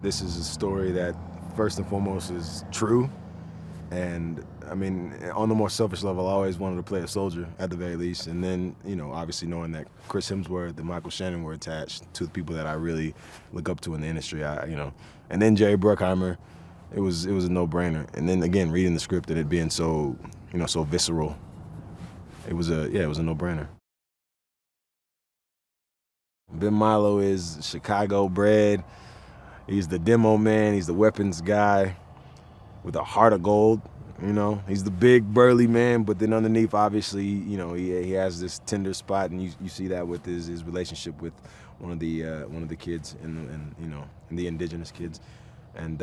This is a story that first and foremost is true. And I mean, on the more selfish level, I always wanted to play a soldier at the very least. And then, you know, obviously knowing that Chris Hemsworth and Michael Shannon were attached to the people that I really look up to in the industry, and then Jerry Bruckheimer, it was a no-brainer. And then again, reading the script and it being so, so visceral, it was a no-brainer. Ben Milo is Chicago bred. He's the demo man. He's the weapons guy with a heart of gold. He's the big burly man, but then underneath, obviously, he has this tender spot, and you see that with his relationship with one of the kids and the indigenous kids. And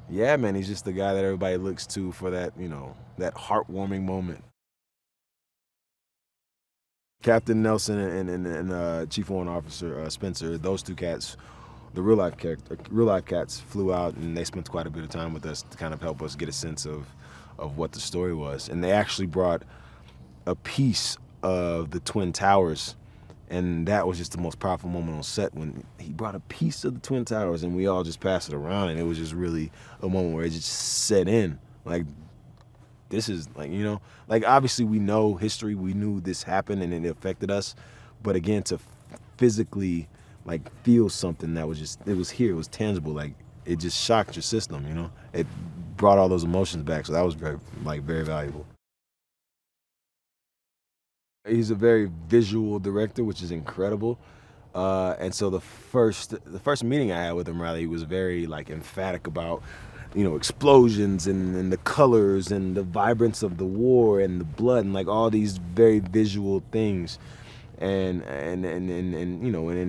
yeah, man, he's just the guy that everybody looks to for that that heartwarming moment. Captain Nelson and Chief Warrant Officer Spencer, those two cats, the real life cats, flew out and they spent quite a bit of time with us to kind of help us get a sense of what the story was. And they actually brought a piece of the Twin Towers, and that was just the most powerful moment on set when he brought a piece of the Twin Towers and we all just passed it around, and it was just really a moment where it just set in. Like, this is like obviously we know history, we knew this happened and it affected us, but again, to physically feel something that was it was here, it was tangible, like it just shocked your system, It brought all those emotions back, so that was very valuable. He's a very visual director, which is incredible. And so the first meeting I had with him, Riley, was very emphatic about explosions and the colors and the vibrance of the war and the blood and all these very visual things, and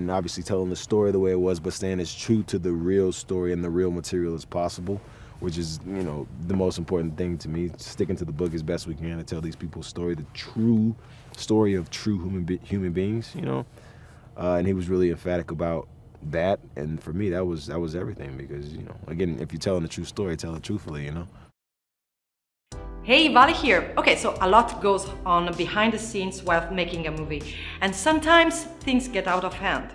obviously telling the story the way it was, but staying as true to the real story and the real material as possible, which is the most important thing to me. Sticking to the book as best we can to tell these people's story, the true story of true human beings, and he was really emphatic about that, and for me that was everything, because again, if you're telling the true story, tell it truthfully. Hey, Vali here. Okay, so a lot goes on behind the scenes while making a movie, and sometimes things get out of hand.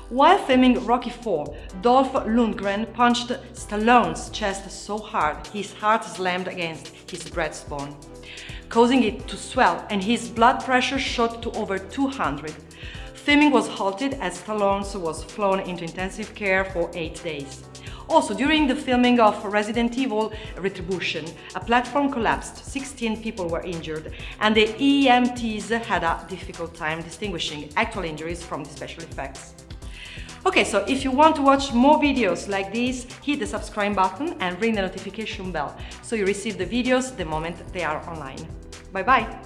While filming Rocky IV, Dolph Lundgren punched Stallone's chest so hard his heart slammed against his breastbone, causing it to swell, and his blood pressure shot to over 200. Filming was halted as Stallone was flown into intensive care for 8 days. Also, during the filming of Resident Evil Retribution, a platform collapsed, 16 people were injured, and the EMTs had a difficult time distinguishing actual injuries from the special effects. Okay, so if you want to watch more videos like these, hit the subscribe button and ring the notification bell so you receive the videos the moment they are online. Bye bye!